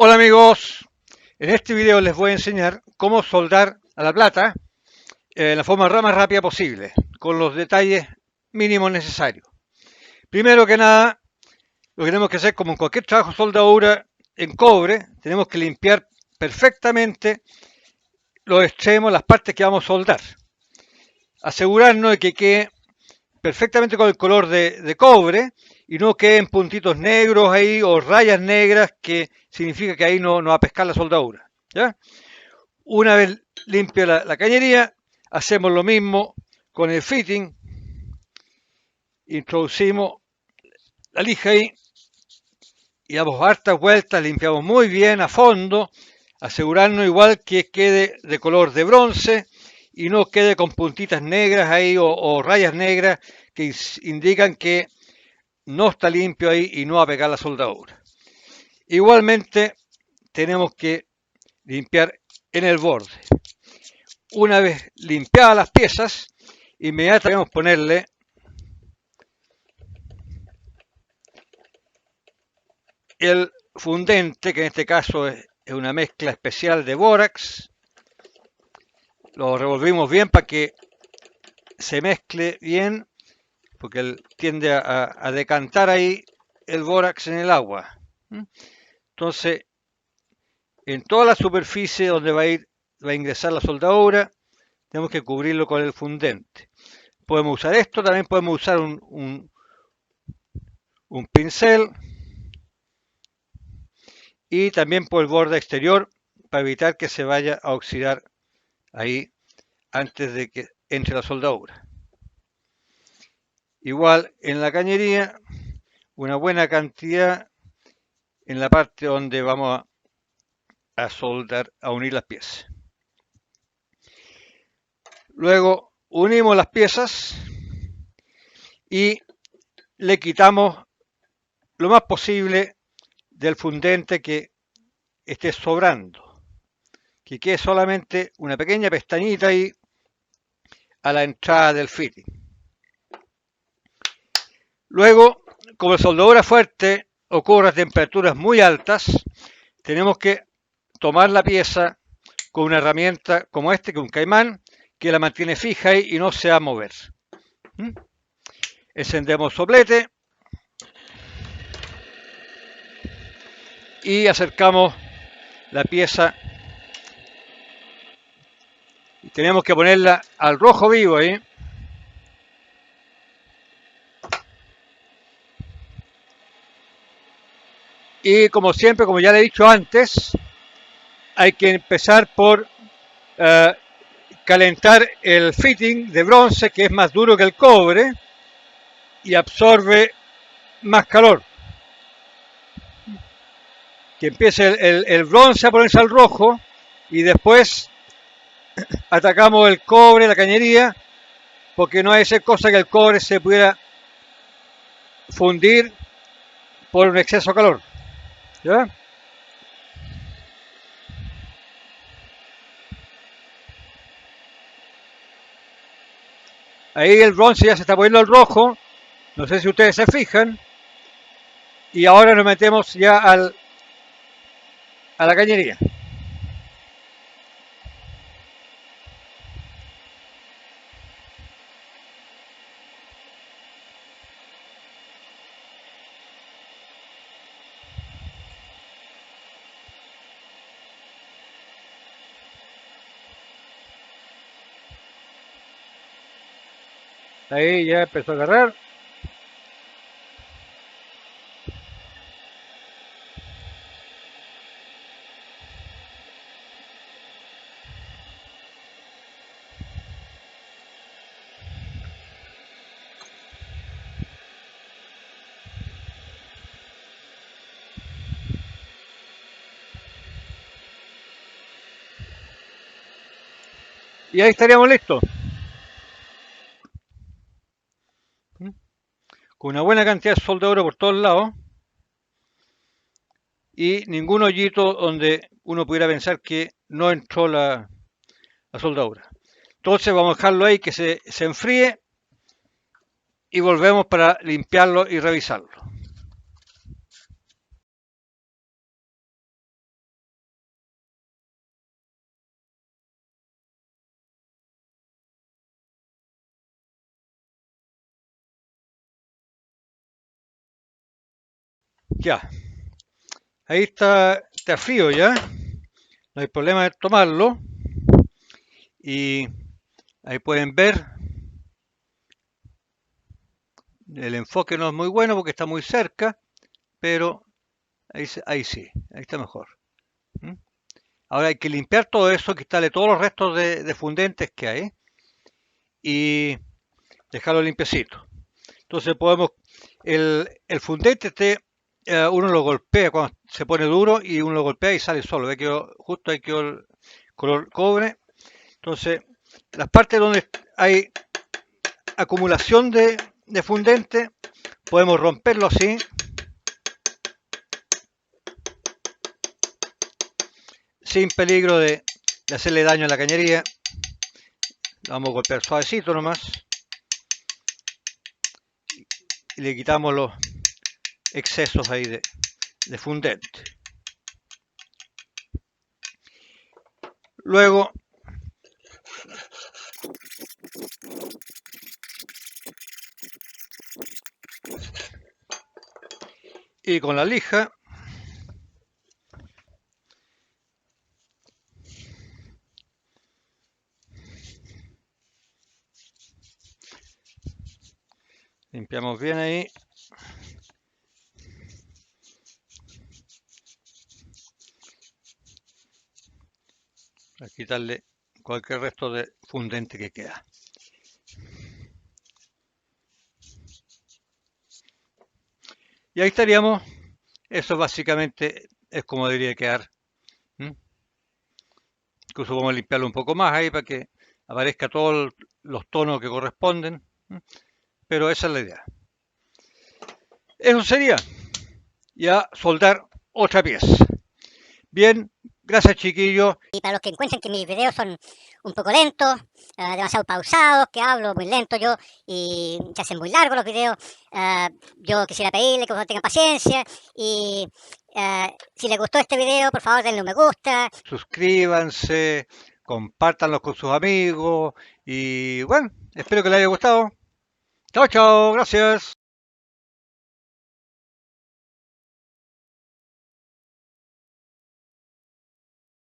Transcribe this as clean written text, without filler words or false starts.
Hola amigos, en este video les voy a enseñar cómo soldar a la plata en la forma más rápida posible, con los detalles mínimos necesarios. Primero que nada, lo que tenemos que hacer, como en cualquier trabajo de soldadura en cobre, tenemos que limpiar perfectamente los extremos, las partes que vamos a soldar. Asegurarnos de que quede perfectamente con el color de cobre y no queden puntitos negros ahí o rayas negras, que significa que ahí no va a pescar la soldadura, ¿ya? Una vez limpia la cañería, hacemos lo mismo con el fitting. Introducimos la lija ahí y damos hartas vueltas, limpiamos muy bien a fondo, asegurarnos igual que quede de color de bronce y no quede con puntitas negras ahí o rayas negras que indican que no está limpio ahí y no va a pegar la soldadura. Igualmente tenemos que limpiar en el borde. Una vez limpiadas las piezas, inmediatamente debemos ponerle el fundente, que en este caso es una mezcla especial de bórax. Lo revolvimos bien para que se mezcle bien, porque él tiende a decantar ahí el bórax en el agua. Entonces, en toda la superficie donde va a ingresar la soldadura, tenemos que cubrirlo con el fundente. Podemos usar esto, también podemos usar un pincel y también por el borde exterior para evitar que se vaya a oxidar ahí antes de que entre la soldadura. Igual en la cañería, una buena cantidad en la parte donde vamos a soldar, a unir las piezas. Luego unimos las piezas y le quitamos lo más posible del fundente que esté sobrando, que quede solamente una pequeña pestañita ahí a la entrada del fitting. Luego, como la soldadura fuerte ocurre a temperaturas muy altas, tenemos que tomar la pieza con una herramienta como que es un caimán, que la mantiene fija ahí y no se va a mover. Encendemos soplete y acercamos la pieza. Y tenemos que ponerla al rojo vivo ahí. Y como siempre, como ya le he dicho antes, hay que empezar por calentar el fitting de bronce, que es más duro que el cobre y absorbe más calor. Que empiece el bronce a ponerse al rojo y después atacamos el cobre, la cañería, porque no hay esa cosa que el cobre se pudiera fundir por un exceso de calor. ¿Ya? Ahí el bronce ya se está poniendo al rojo, no sé si ustedes se fijan, y ahora nos metemos ya a la cañería. Ahí ya empezó a agarrar. Y ahí estaríamos listos. Con una buena cantidad de soldadura por todos lados. Y ningún hoyito donde uno pudiera pensar que no entró la soldadura. Entonces vamos a dejarlo ahí que se enfríe y volvemos para limpiarlo y revisarlo. Ya, ahí está frío ya, no hay problema de tomarlo. Y ahí pueden ver, el enfoque no es muy bueno porque está muy cerca, pero ahí sí, ahí está mejor. ¿Mm? Ahora hay que limpiar todo eso, quitarle todos los restos de fundentes que hay y dejarlo limpiecito. Entonces podemos, el fundente uno lo golpea cuando se pone duro y uno lo golpea y sale solo. Ve que justo ahí quedó el color cobre. Entonces, las partes donde hay acumulación de fundente, podemos romperlo así. Sin peligro de hacerle daño a la cañería. Lo vamos a golpear suavecito nomás. Y le quitamos los excesos ahí de fundente. Luego y con la lija limpiamos bien ahí. Para quitarle cualquier resto de fundente que queda. Y ahí estaríamos. Eso básicamente es como debería quedar. ¿Mm? Incluso vamos a limpiarlo un poco más ahí para que aparezca todos los tonos que corresponden. ¿Mm? Pero esa es la idea. Eso sería ya soldar otra pieza. Bien, gracias chiquillos. Y para los que encuentren que mis videos son un poco lentos, demasiado pausados, que hablo muy lento yo y se hacen muy largos los videos, yo quisiera pedirle que tengan paciencia y si les gustó este video, por favor denle un me gusta. Suscríbanse, compártanlo con sus amigos y bueno, espero que les haya gustado. Chao, chao, gracias.